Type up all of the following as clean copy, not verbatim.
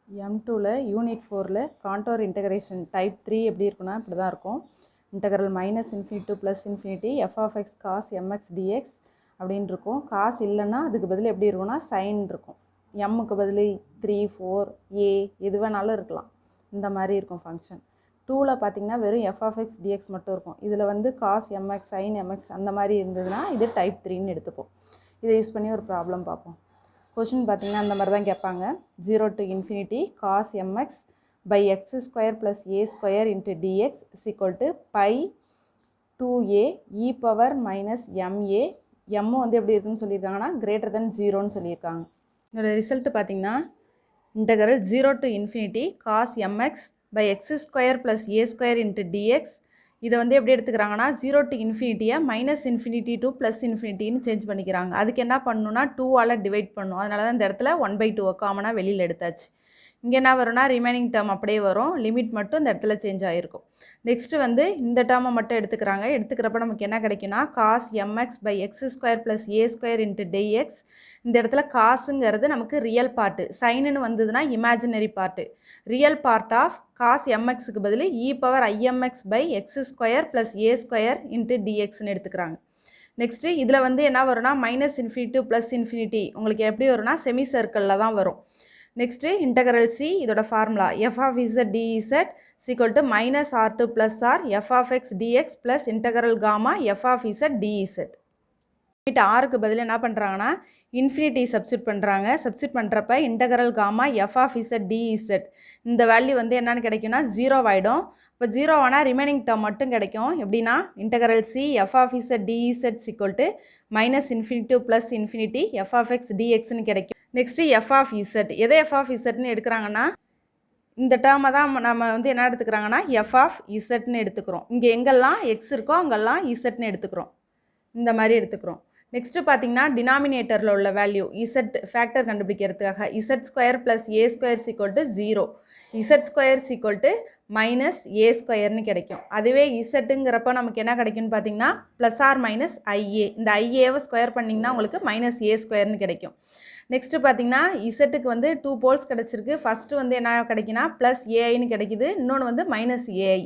M2ல unit 4ல contour integration type 3 எப்படி இருக்குன்னா இப்படி தான் இருக்கும். Integral -∞ to +∞ f of x cos mx dx அப்படின்னு இருக்கும். காஸ் இல்லைன்னா அதுக்கு பதில் எப்படி இருக்கும்னா சைன் இருக்கும். எம்முக்கு பதில் 3 4 a எது வேணாலும் இருக்கலாம். இந்த மாதிரி இருக்கும் ஃபங்க்ஷன். 2ல பார்த்தீங்கன்னா வெறும் f of x dx மட்டும் இருக்கும். இதில் வந்து cos mx sin mx அந்த மாதிரி இருந்ததுன்னா இது டைப் 3ன்னு எடுத்துப்போம். இதை யூஸ் பண்ணி ஒரு ப்ராப்ளம் பார்ப்போம். கொஷின் பார்த்தீங்கன்னா அந்த மாதிரி தான் கேட்பாங்க. 0 to ∞ cos mx by x square plus a square into dx is equal to pi 2a e power minus ma. m வந்து எப்படி இருக்குன்னு சொல்லியிருக்காங்கன்னா greater than 0ன்னு சொல்லியிருக்காங்க. இதோட ரிசல்ட் பார்த்தீங்கன்னா integral 0 to ∞ cos mx by x square plus a square into dx. இதை வந்து எப்படி எடுத்துக்கிறாங்கன்னா 0 to ∞ -∞ to +∞ சேஞ்ச் பண்ணிக்கிறாங்க. அதுக்கு என்ன பண்ணணும்னா 2ஆல் டிவைட் பண்ணணும். அதனால தான் இந்த இடத்துல 1/2 காமனாக வெளியில் எடுத்தாச்சு. இங்கே என்ன வரும்னா ரிமைனிங் டேர்ம் அப்படியே வரும், லிமிட் மட்டும் இந்த இடத்துல சேஞ்ச் ஆகிருக்கும். நெக்ஸ்ட்டு வந்து இந்த டேர்மை மட்டும் எடுத்துக்கிறாங்க. எடுத்துக்கிறப்ப நமக்கு என்ன கிடைக்குன்னா cos mx by x square plus a square into dx. இந்த இடத்துல காசுங்கிறது நமக்கு ரியல் பார்ட்டு, சைனுன்னு வந்ததுன்னா imaginary part. Real part of cos mxக்கு பதில் e power imx by x square plus a square into dxன்னு எடுத்துக்கிறாங்க. நெக்ஸ்ட்டு இதில் வந்து என்ன வரும்னா -∞ to +∞. உங்களுக்கு எப்படி வரும்னா செமி சர்க்கிளில் தான் வரும். நெக்ஸ்ட்டு இன்டகரல் சி, இதோட formula f of z dz is equal to -r to +r f of x dx plus integral gamma f of z dz. Limit ஆருக்கு பதில் என்ன பண்ணுறாங்கன்னா இன்ஃபினிட்டி சப்ஸ்டியூட் பண்ணுறாங்க. சப்ஸ்டியூட் பண்ணுறப்ப integral gamma f of Z dz இந்த value வந்து என்னென்னு கிடைக்கும்னா 0 ஆகிடும். இப்போ 0 ஆனால் ரிமைனிங் டேர்ம் மட்டும் கிடைக்கும். எப்படின்னா integral C F of Z டிஇசட் equal to -∞ to +∞ f of x டிஎக்ஸ்ன்னு கிடைக்கும். நெக்ஸ்ட்டு எஃப் ஆஃப் இசட், எதை எஃப் ஆஃப் இசட்னு எடுக்கிறாங்கன்னா இந்த டேர்மை தான் நம்ம வந்து என்ன எடுத்துக்கிறாங்கன்னா எஃப் ஆஃப் இசட்னு எடுத்துக்கிறோம். இங்கே எங்கெல்லாம் எக்ஸ் இருக்கோ அங்கெல்லாம் இசட்னு எடுத்துக்கிறோம். இந்த மாதிரி எடுத்துக்கிறோம். நெக்ஸ்ட்டு பார்த்தீங்கன்னா டினாமினேட்டரில் உள்ள வேல்யூ இசட் ஃபேக்டர் கண்டுபிடிக்கிறதுக்காக z square plus a square equal to 0, z square equal to -a ஸ்கொயர்னு கிடைக்கும். அதுவே இசட்டுங்கிறப்ப நமக்கு என்ன கிடைக்கும்னு பார்த்தீங்கன்னா +r - ia. இந்த ஐஏவை ஸ்கொயர் பண்ணிங்கன்னா உங்களுக்கு -a ஸ்கொயர்னு கிடைக்கும். நெக்ஸ்ட்டு பார்த்தீங்கன்னா இசட்டுக்கு வந்து 2 போல்ஸ் கிடச்சிருக்கு. ஃபஸ்ட்டு வந்து என்ன கிடைக்குன்னா +ai கிடைக்குது, இன்னொன்று வந்து -ai.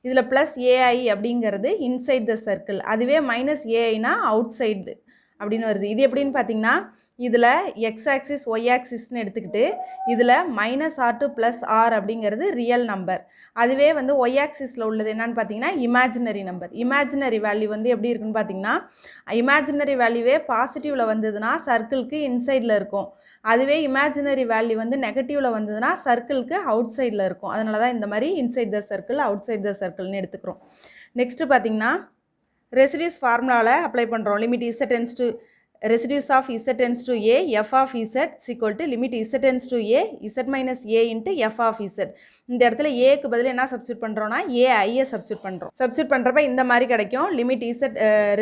இதில் +ai அப்படிங்கிறது இன்சைட் த சர்க்கிள், அதுவே -aiனா அவுட் சைடு அப்படின்னு வருது. இது எப்படின்னு பார்த்தீங்கன்னா இதில் எக்ஸ் ஆக்சிஸ் ஒய் ஆக்சிஸ்ன்னு எடுத்துக்கிட்டு இதில் -r to +r அப்படிங்கிறது ரியல் நம்பர். அதுவே வந்து ஒய் ஆக்சிஸில் உள்ளது என்னன்னு பார்த்தீங்கன்னா இமேஜினரி நம்பர். இமேஜினரி வேல்யூ வந்து எப்படி இருக்குன்னு பார்த்தீங்கன்னா இமேஜினரி வேல்யூவே பாசிட்டிவில் வந்ததுன்னா சர்க்கிளுக்கு இன்சைடில் இருக்கும். அதுவே இமேஜினரி வேல்யூ வந்து நெகட்டிவில் வந்ததுன்னா சர்க்கிளுக்கு அவுட் சைடில் இருக்கும். அதனால தான் இந்த மாதிரி inside the circle outside the சர்க்கிள்னு எடுத்துக்கிறோம். நெக்ஸ்ட்டு பார்த்தீங்கன்னா ரெசிடியூஸ் ஃபார்முலாவில் அப்ளை பண்ணுறோம். லிமிட் z tends to residues of z tends to a f of z is equal to limit z tends to a z minus a into f of z. இந்த இடத்துல ஏக்கு பதில் என்ன சப்ஸ்டியூட் பண்ணுறோன்னா ai சப்ஸ்டியூட் பண்ணுறோம். Substitute பண்ணுறப்ப இந்த மாதிரி கிடைக்கும். Limit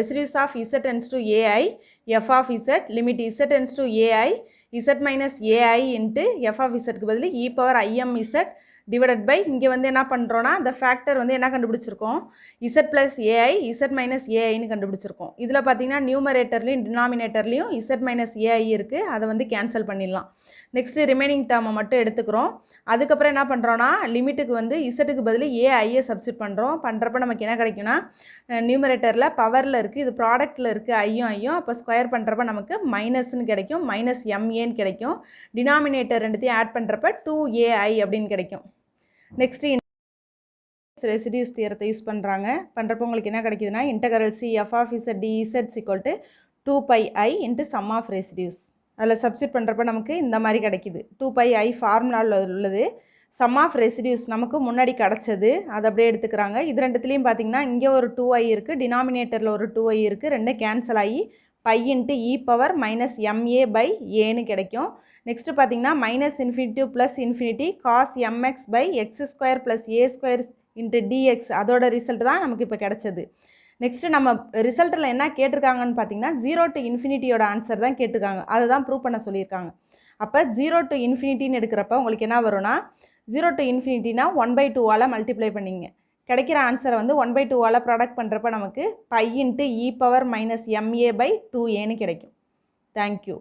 residues of z tends to ai f of z limit z tends to ai z minus ai into f of zக்கு பதில் e power imz divided by இங்கே வந்து என்ன பண்ணுறோன்னா அந்த ஃபேக்டர் வந்து என்ன கண்டுபிடிச்சிருக்கோம் z plus a i z minus ஏஐன்னு கண்டுபிடிச்சிருக்கோம். இதில் பார்த்தீங்கன்னா நியூமரேட்டர்லையும் டினாமினேட்டர்லையும் இசட் மைனஸ் ஏஐ இருக்குது, அதை வந்து கேன்சல் பண்ணிடலாம். நெக்ஸ்ட்டு ரிமைனிங் டேர்மை மட்டும் எடுத்துக்கிறோம். அதுக்கப்புறம் என்ன பண்ணுறோன்னா லிமிட்டுக்கு வந்து இசட்டுக்கு பதில் ஏஐயை சப்ஸ்டியூட் பண்ணுறப்ப நமக்கு என்ன கிடைக்குன்னா நியூமரேட்டரில் பவரில் இருக்குது, இது ப்ராடக்ட்டில் இருக்குது ஐயும். அப்போ ஸ்கொயர் பண்ணுறப்ப நமக்கு மைனஸ்ன்னு கிடைக்கும், -maன்னு கிடைக்கும். டினாமினேட்டர் ரெண்டுத்தையும் ஆட் பண்ணுறப்ப 2ai அப்படின்னு கிடைக்கும். நெக்ஸ்ட்டு ரெசிடியூஸ் தியரத்தை யூஸ் பண்ணுறப்போ உங்களுக்கு என்ன கிடைக்குதுன்னா integral C F of Z டிஇசட் equal to 2πi into sum of residues. அதில் சப்ஸ்டியூட் பண்ணுறப்ப நமக்கு இந்த மாதிரி கிடைக்குது. 2πi ஃபார்முலாவில் உள்ளது, சம் ஆஃப் ரெசிடியூஸ் நமக்கு முன்னாடி கிடச்சது, அதை அப்படியே எடுத்துக்கிறாங்க. இது ரெண்டுத்துலேயும் பார்த்தீங்கன்னா இங்கே ஒரு 2i இருக்குது, டினாமினேட்டரில் ஒரு 2i இருக்குது, ரெண்டும் கேன்சல் ஆகி π இன்ட்டு e power -ma/aன்னு கிடைக்கும். நெக்ஸ்ட்டு பார்த்தீங்கன்னா -∞ to +∞ cos mx by x square plus a square into dx அதோட ரிசல்ட் தான் நமக்கு இப்போ கிடச்சது. நெக்ஸ்ட்டு நம்ம ரிசல்ட்டில் என்ன கேட்டிருக்காங்கன்னு பார்த்தீங்கன்னா 0 to ∞ ஆன்சர் தான் கேட்டிருக்காங்க, அதை தான் ப்ரூவ் பண்ண சொல்லியிருக்காங்க. அப்போ 0 to ∞ எடுக்கிறப்ப உங்களுக்கு என்ன வரும்னா 0 to ∞ 1/2ஆல் மல்டிப்ளை பண்ணிங்க. கிடைக்கிற ஆன்சரை வந்து 1/2ஆல் ப்ராடக்ட் பண்ணுறப்ப நமக்கு π இன்ட்டு e power -ma/2aன்னு கிடைக்கும். தேங்க்யூ.